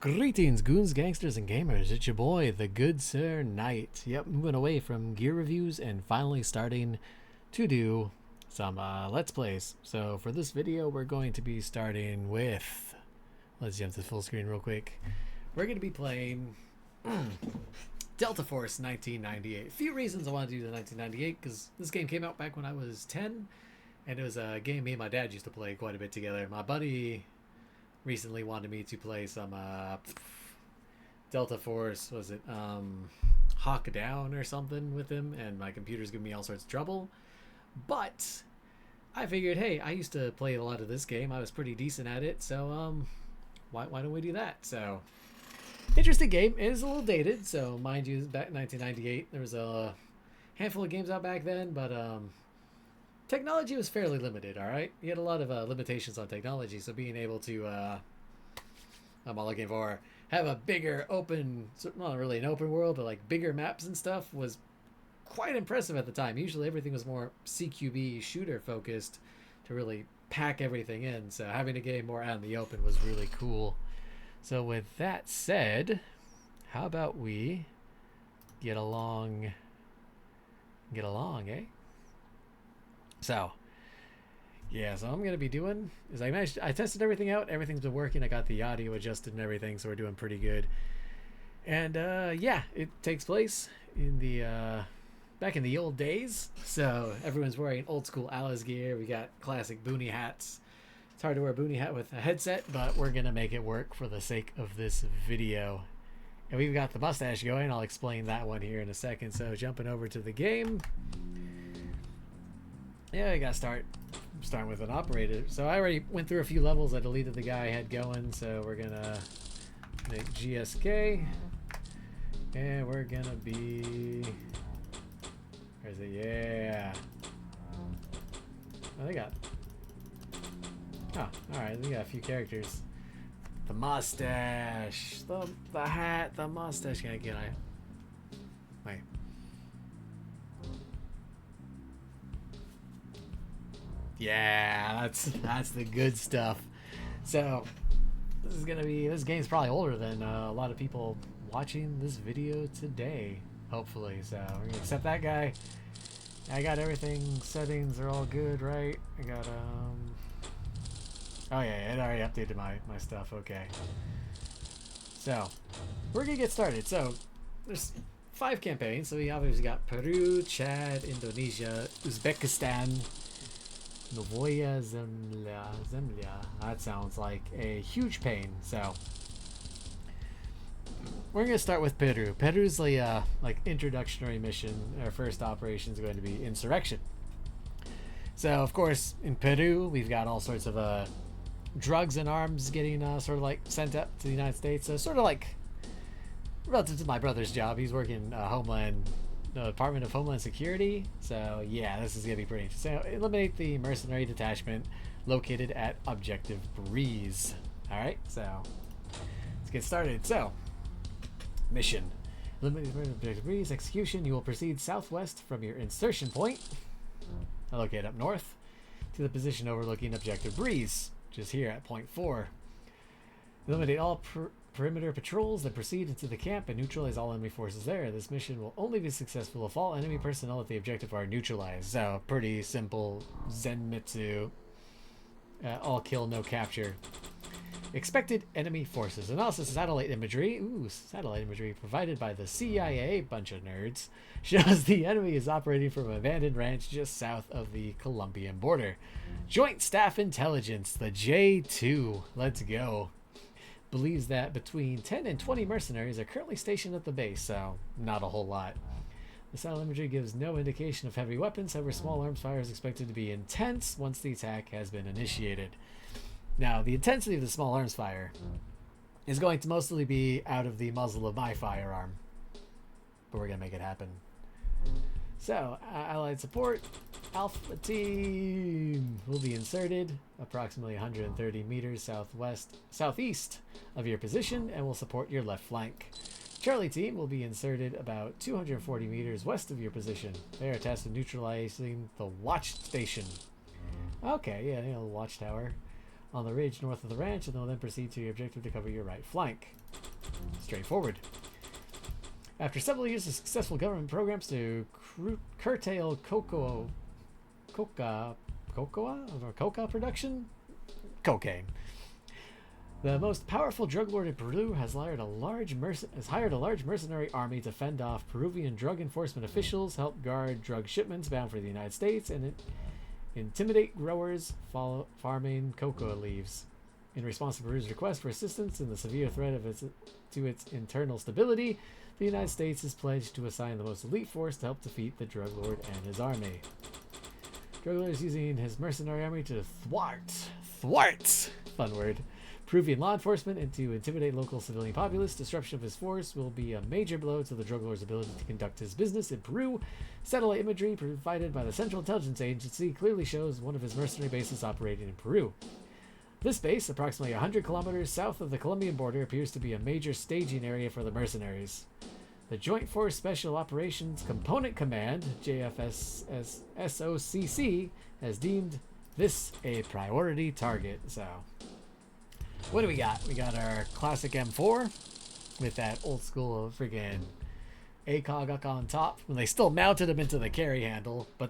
Greetings, goons, gangsters, and gamers. It's your boy, the good Sir Knight. Yep, moving away from gear reviews and finally starting to do some Let's Plays. So for this video, we're going to be starting with... Let's jump to full screen real quick. We're going to be playing Delta Force 1998. A few reasons I wanted to do the 1998, because this game came out back when I was 10, and it was a game me and my dad used to play quite a bit together. My buddy recently wanted me to play some Delta Force, was it Hawk Down or something with him, and my computer's giving me all sorts of trouble. But I figured, hey, I used to play a lot of this game. I was pretty decent at it, so why don't we do that? So interesting game. It is a little dated, so mind you, back in 1998 there was a handful of games out back then, but technology was fairly limited. All right, you had a lot of limitations on technology, so being able to I'm all looking for have a bigger open, not really an open world, but like bigger maps and stuff was quite impressive at the time. Usually everything was more CQB shooter focused to really pack everything in, so having a game more out in the open was really cool. So with that said, how about we get along, eh? So yeah, so I'm gonna be doing is I tested everything out. Everything's been working. I got the audio adjusted and everything, so we're doing pretty good. And yeah, it takes place in the back in the old days. So everyone's wearing old school Alice gear. We got classic boonie hats. It's hard to wear a boonie hat with a headset, but we're gonna make it work for the sake of this video. And we've got the mustache going. I'll explain that one here in a second. So jumping over to the game. Yeah, I gotta starting with an operator. So I already went through a few levels. I deleted the guy I had going, so we're gonna make GSK, and we're gonna be, where's it? Yeah. Oh, they got, oh, alright, they got a few characters. The mustache, the hat, the mustache. Can I wait. Yeah, that's the good stuff. So this game's probably older than a lot of people watching this video today, hopefully. So we're gonna accept that guy. I got everything, settings are all good, right? I got oh yeah, it already updated my stuff. Okay, so we're gonna get started. So there's 5 campaigns, so we obviously got Peru, Chad, Indonesia, Uzbekistan, Novoya Zemlya. That sounds like a huge pain. So we're gonna start with Peru. Peru's the like introductory mission. Our first operation is going to be insurrection. So of course in Peru we've got all sorts of drugs and arms getting sort of like sent up to the United States. So sort of like relative to my brother's job. He's working Department of Homeland Security. So yeah, this is gonna be pretty interesting. So eliminate the mercenary detachment located at Objective Breeze. Alright, so let's get started. So mission: eliminate the Objective Breeze. Execution: you will proceed southwest from your insertion point, located up north, to the position overlooking Objective Breeze, which is here at point 4. Eliminate all perimeter patrols that proceed into the camp and neutralize all enemy forces there. This mission will only be successful if all enemy personnel at the objective are neutralized. So pretty simple Zenmitsu, all kill, no capture. Expected enemy forces. Analysis of satellite imagery. Ooh, satellite imagery provided by the CIA, bunch of nerds, shows the enemy is operating from an abandoned ranch just south of the Colombian border. Joint Staff Intelligence, the J2. Let's go. Believes that between 10 and 20 mercenaries are currently stationed at the base, so not a whole lot. The satellite imagery gives no indication of heavy weapons, however small arms fire is expected to be intense once the attack has been initiated. Now, the intensity of the small arms fire is going to mostly be out of the muzzle of my firearm, but we're going to make it happen. So, Allied support, Alpha Team will be inserted approximately 130 meters southeast of your position and will support your left flank. Charlie Team will be inserted about 240 meters west of your position. They are tasked with neutralizing the watch station. Okay, yeah, the watchtower. on the ridge north of the ranch, and they'll then proceed to your objective to cover your right flank. Straightforward. After several years of successful government programs to curtail cocoa production, cocaine, the most powerful drug lord in Peru has hired a large mercenary army to fend off Peruvian drug enforcement officials, help guard drug shipments bound for the United States, and intimidate growers farming cocoa leaves. In response to Peru's request for assistance and the severe threat to its internal stability, the United States is pledged to assign the most elite force to help defeat the drug lord and his army. Drug lord is using his mercenary army to thwart, fun word, Peruvian law enforcement and to intimidate local civilian populace. Disruption of his force will be a major blow to the drug lord's ability to conduct his business in Peru. Satellite imagery provided by the Central Intelligence Agency clearly shows one of his mercenary bases operating in Peru. This base, approximately 100 kilometers south of the Colombian border, appears to be a major staging area for the mercenaries. The Joint Force Special Operations Component Command, JFSOCC, has deemed this a priority target. So, what do we got? We got our classic M4 with that old school freaking ACOG up on top. When they still mounted them into the carry handle, but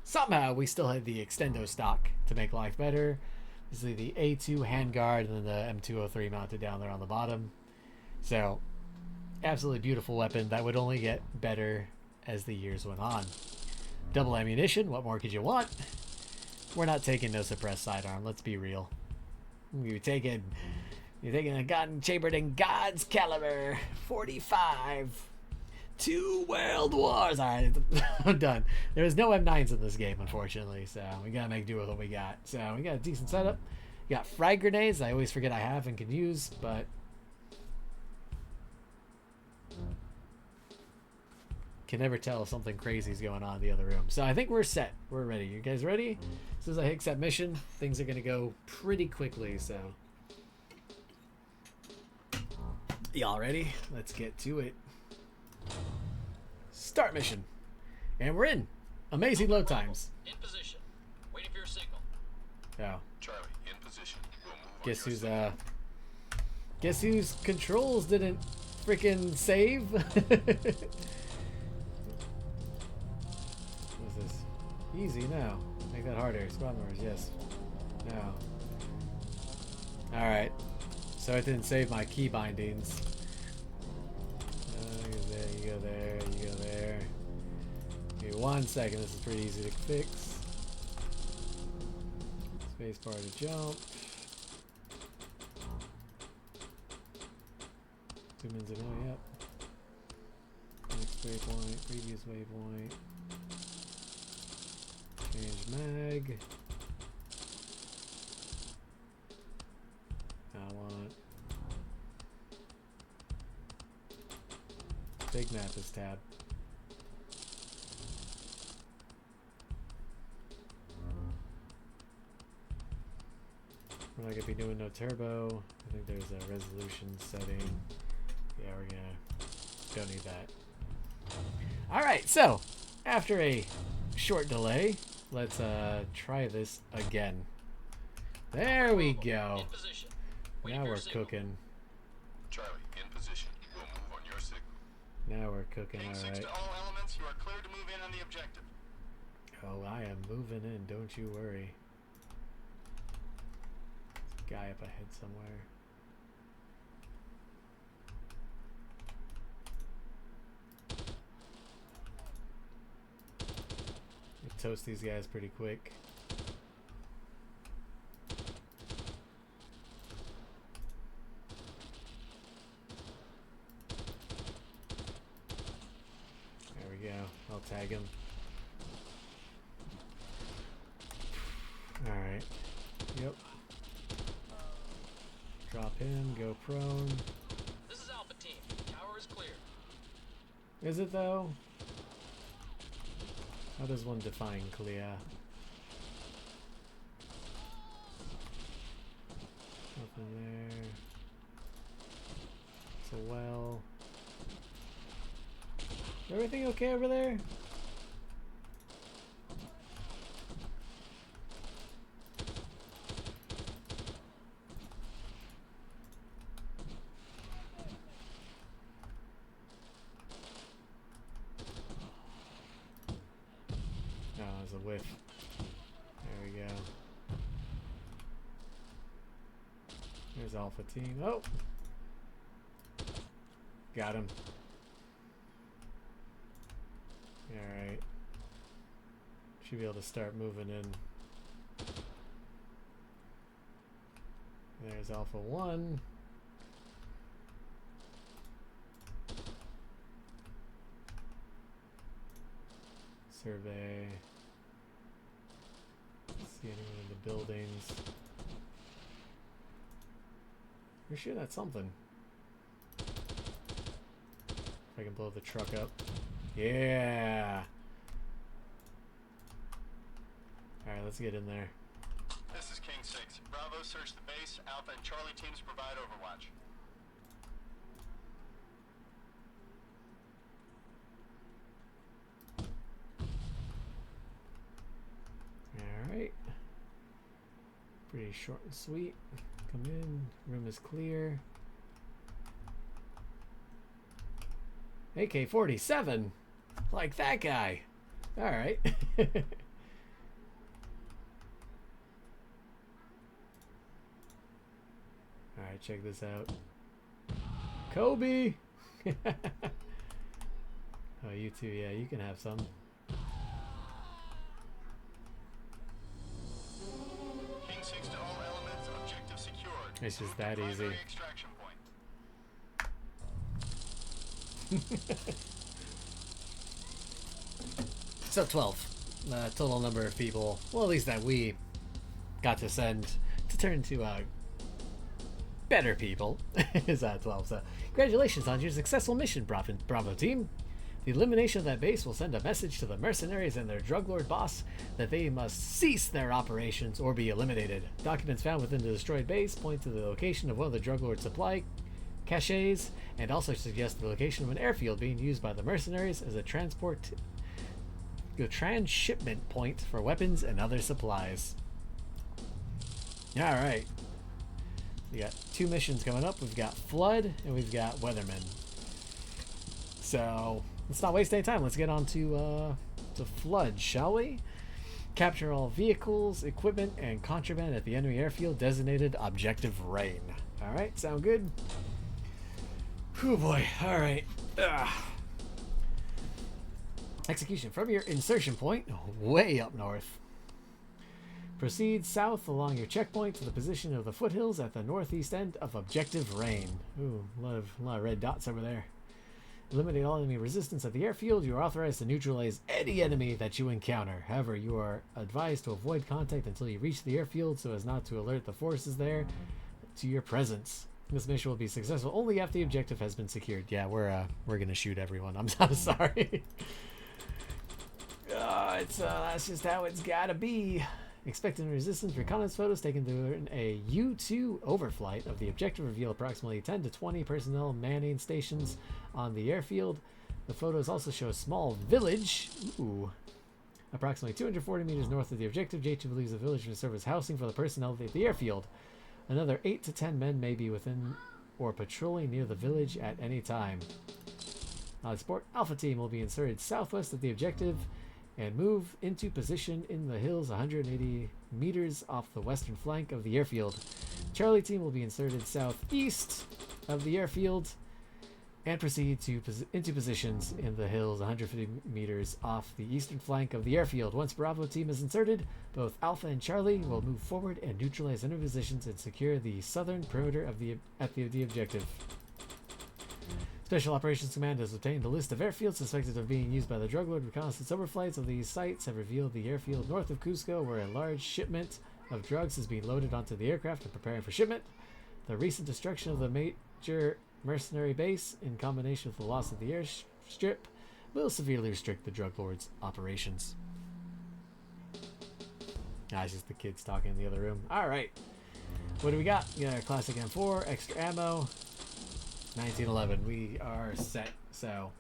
somehow we still had the extendo stock to make life better. This is the A2 handguard and then the M203 mounted down there on the bottom. So, absolutely beautiful weapon that would only get better as the years went on. Double ammunition, what more could you want? We're not taking no suppressed sidearm, let's be real. You're taking a gun chambered in God's caliber 45. 2 world wars. Alright, I'm done. There was no M9s in this game, unfortunately, so we gotta make do with what we got. So we got a decent setup. We got frag grenades, I always forget I have and can use, but can never tell if something crazy is going on in the other room. So I think we're set. We're ready. You guys ready? As soon as I hit accept mission, things are going to go pretty quickly. So, y'all ready? Let's get to it. Start mission. And we're in. Amazing load times. In position. Waiting for your signal. Oh. Charlie, in position. We'll move Guess whose controls didn't freaking save? What's this? Easy now. Make that harder. Squad members, yes. No. Alright. So it didn't save my key bindings. You go there, you go there. Give me 1 second, this is pretty easy to fix. Space bar to jump. Zoom in, zoom out, yep. Next waypoint, previous waypoint. Change mag. I want big map is tab. We're not gonna be doing no turbo. I think there's a resolution setting. Yeah, we're don't need that. Alright, so after a short delay, let's try this again. There we go. Now we're cooking. Charlie, in position. We'll move on your signal. Now we're cooking, alright. To all elements, you are cleared to move in on the objective. Oh, I am moving in, don't you worry. Guy up ahead somewhere. We toast these guys pretty quick. There we go. I'll tag him. Alright. Yep. Drop him, go prone. This is Alpha Team. Tower is clear. Is it though? How does one define clear? Nothing there. It's a well. Is everything okay over there? whiff. There we go. There's Alpha Team. Oh! Got him. Alright. Should be able to start moving in. There's Alpha 1. Survey. See anyone in the buildings. We're sure that's something. If I can blow the truck up. Yeah! Alright, let's get in there. This is King 6. Bravo, search the base. Alpha and Charlie teams provide overwatch. Alright. Pretty short and sweet. Come in. Room is clear. AK-47! Like that guy! Alright. Alright, check this out. Kobe! Oh, you too. Yeah, you can have some. King 6 to all elements. Objective secured. It's just Move to that easy. primary extraction point. So 12. Total number of people, well, at least that we got to send to turn to better people is 12. So congratulations on your successful mission, Bravo team. The elimination of that base will send a message to the mercenaries and their drug lord boss that they must cease their operations or be eliminated. Documents found within the destroyed base point to the location of one of the drug lord's supply caches and also suggest the location of an airfield being used by the mercenaries as a transshipment point for weapons and other supplies. Alright. We got 2 missions coming up. We've got Flood and we've got Weatherman. So let's not waste any time. Let's get on to Flood, shall we? Capture all vehicles, equipment, and contraband at the enemy airfield designated Objective Rain. Alright, sound good? Whew boy, alright. Execution from your insertion point, way up north. Proceed south along your checkpoint to the position of the foothills at the northeast end of Objective Rain. Ooh, a lot of red dots over there. Eliminate all enemy resistance at the airfield. You are authorized to neutralize any enemy that you encounter. However, you are advised to avoid contact until you reach the airfield so as not to alert the forces there to your presence. This mission will be successful only after the objective has been secured. Yeah, we're gonna shoot everyone. I'm sorry. That's just how it's gotta be. Expected resistance reconnaissance photos taken during a U-2 overflight of the objective reveal approximately 10 to 20 personnel manning stations on the airfield. The photos also show a small village, approximately 240 meters north of the objective. J2 believes the village will serve as housing for the personnel at the airfield. Another 8 to 10 men may be within or patrolling near the village at any time. Sport Alpha Team will be inserted southwest of the objective and move into position in the hills 180 meters off the western flank of the airfield. Charlie Team will be inserted southeast of the airfield and proceed into positions in the hills 150 meters off the eastern flank of the airfield. Once Bravo Team is inserted, both Alpha and Charlie will move forward and neutralize enemy positions and secure the southern perimeter of the objective. Special Operations Command has obtained a list of airfields suspected of being used by the drug lord. Reconnaissance overflights of these sites have revealed the airfield north of Cusco, where a large shipment of drugs is being loaded onto the aircraft and preparing for shipment. The recent destruction of the major mercenary base, in combination with the loss of the airstrip, will severely restrict the drug lord's operations. It's just the kids talking in the other room. Alright. What do we got? We got our classic M4, extra ammo. 1911. We are set, so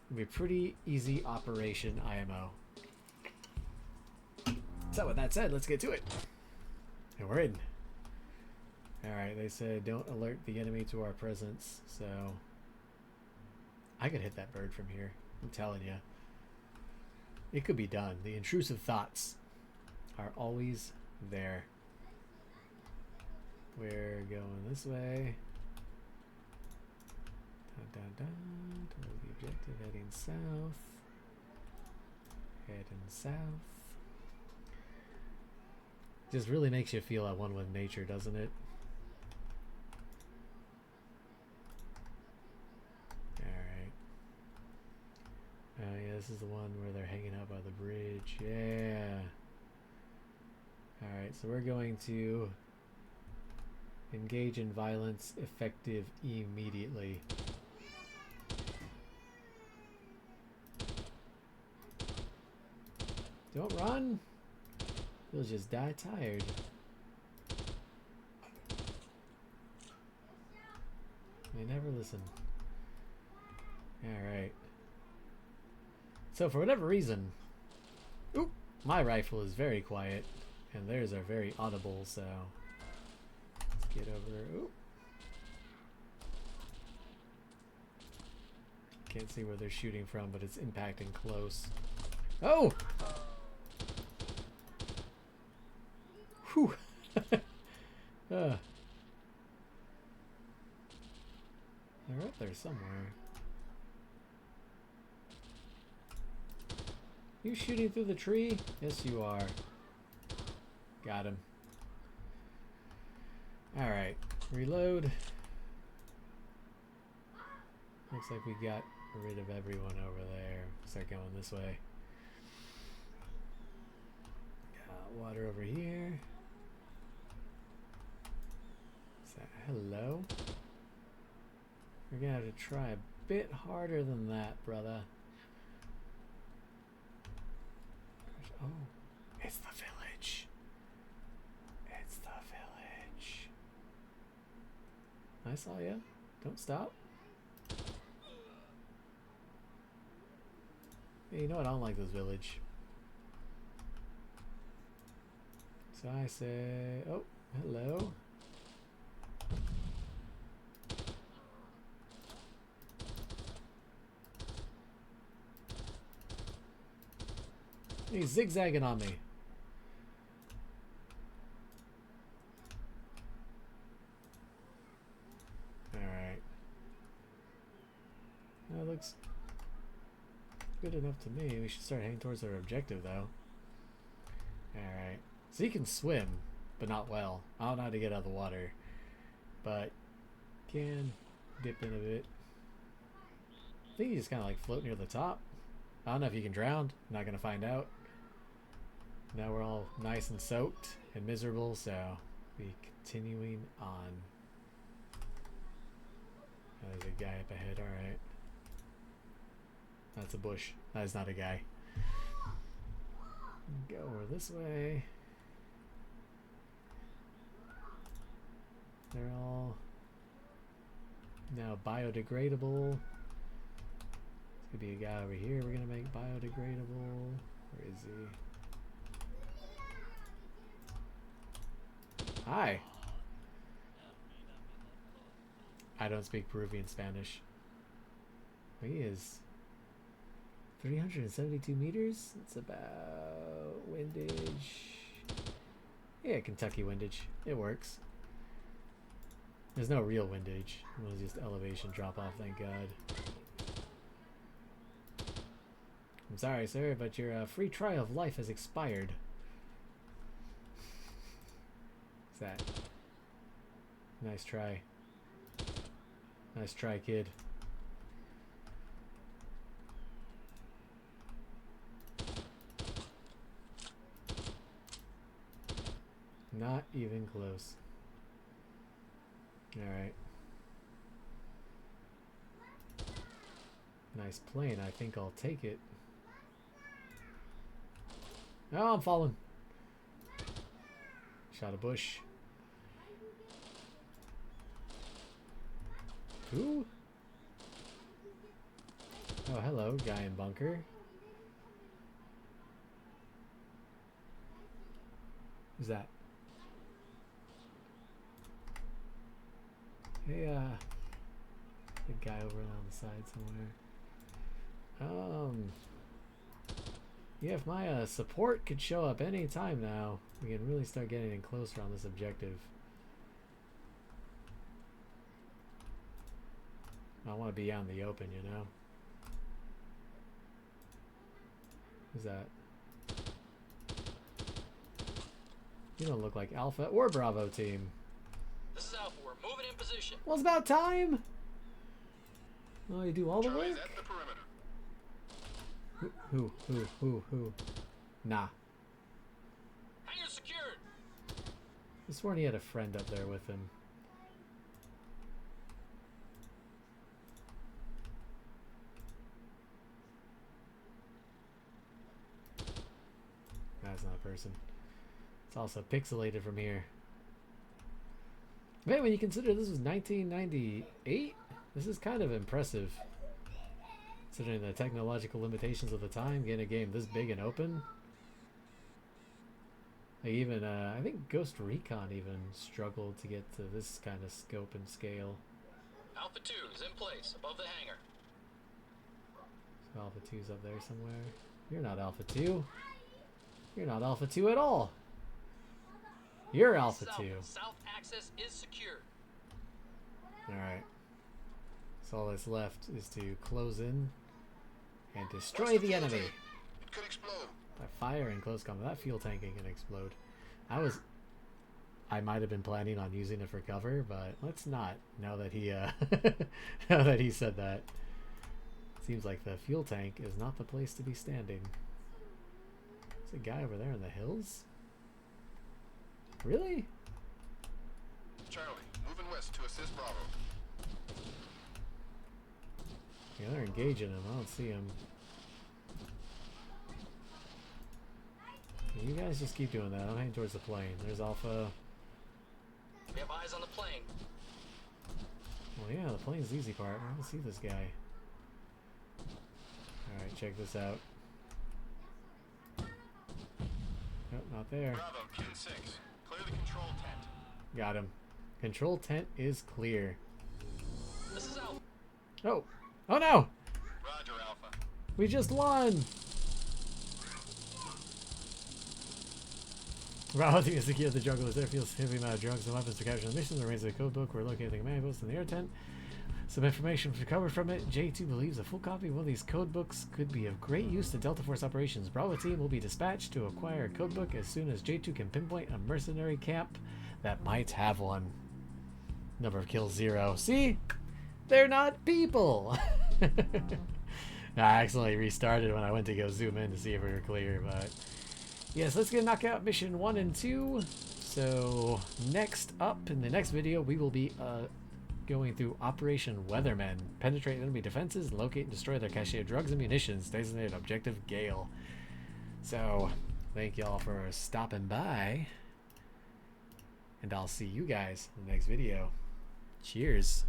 it'll be a pretty easy operation IMO. So with that said, let's get to it. And we're in. Alright, they said don't alert the enemy to our presence, so I could hit that bird from here. I'm telling you. It could be done. The intrusive thoughts are always there. We're going this way. Dun, dun, dun. Toward the objective, heading south. Heading south. Just really makes you feel at one with nature, doesn't it? Alright. Oh yeah, this is the one where they're hanging out by the bridge. Yeah. Alright, so we're going to engage in violence effective immediately. Don't run! You'll just die tired. They never listen. Alright. So for whatever reason, oop, my rifle is very quiet, and theirs are very audible, so let's get over. Oop. Can't see where they're shooting from, but it's impacting close. Oh! Whew. They're up there somewhere. You shooting through the tree? Yes, you are. Got him. Alright. Reload. Looks like we got rid of everyone over there. Start going this way. Got water over here. Is that hello? We're gonna have to try a bit harder than that, brother. Oh, it's the village. It's the village. I saw ya. Don't stop. Hey, you know what? I don't like this village. So I say, oh, hello. He's zigzagging on me. Alright. That looks good enough to me. We should start heading towards our objective, though. Alright. So you can swim, but not well. I don't know how to get out of the water, but can dip in a bit. I think you just kind of like float near the top. I don't know if you can drown. I'm not going to find out. Now we're all nice and soaked and miserable, so be continuing on. There's a guy up ahead, alright. That's a bush. That is not a guy. Go over this way. They're all now biodegradable. Could be a guy over here we're gonna make biodegradable. Where is he? Hi. I don't speak Peruvian Spanish. He is 372 meters. It's about windage. Yeah, Kentucky windage. It works. There's no real windage. It was just elevation drop off, thank God. I'm sorry, sir, but your free trial of life has expired. What's that? Nice try. Nice try, kid. Not even close. Alright. Nice plane. I think I'll take it. Oh, I'm falling. Shot a bush. Who? Oh, hello, guy in bunker. Who's that? Hey, the guy over on the side somewhere. Yeah, if my support could show up any time now, we can really start getting in closer on this objective. I want to be out in the open, you know? Who's that? You don't look like Alpha or Bravo team. This is Alpha. We're moving in position. Well, it's about time! Oh, you do all the Charlie's work? at the perimeter. Who? Nah. Hangar secured. I sworn he had a friend up there with him. That's not a person. It's also pixelated from here. Man, when you consider this was 1998, this is kind of impressive. Considering the technological limitations of the time, getting a game this big and open. Like even, I think Ghost Recon even struggled to get to this kind of scope and scale. Alpha 2 is in place above the hangar. So Alpha 2's up there somewhere. You're not Alpha 2. You're not Alpha 2 at all. You're Alpha 2. South access is secured. Alright. So all that's left is to close in and destroy the enemy. It could explode. By fire in close combat. That fuel tank ain't gonna explode. I might have been planning on using it for cover, but let's not. Now that he now that he said that. Seems like the fuel tank is not the place to be standing. There's a guy over there in the hills? Really? Charlie, moving west to assist Bravo. Yeah, they're engaging him. I don't see him. You guys just keep doing that. I'm heading towards the plane. There's Alpha. We have eyes on the plane. Well, yeah, the plane's the easy part. I don't see this guy. Alright, check this out. Nope, not there. Bravo, King 6. Clear the control tent. Got him. Control tent is clear. This is Alpha. Oh! Oh no! Roger, Alpha. We just won! Bravo to secure the jugglers. There feels heavy amount of drugs and weapons to capture the mission. The remains of the code book. We're locating the command post in the air tent. Some information recovered from it. J2 believes a full copy of one of these code books could be of great use to Delta Force operations. Bravo team will be dispatched to acquire a code book as soon as J2 can pinpoint a mercenary camp that might have one. Number of kills 0. See? They're not people! I accidentally restarted when I went to go zoom in to see if we were clear, but... Yes, let's get knockout mission 1 and 2. So, next up, in the next video, we will be going through Operation Weatherman. Penetrate enemy defenses, locate and destroy their cache of drugs and munitions. Designated objective Gale. So, thank y'all for stopping by. And I'll see you guys in the next video. Cheers.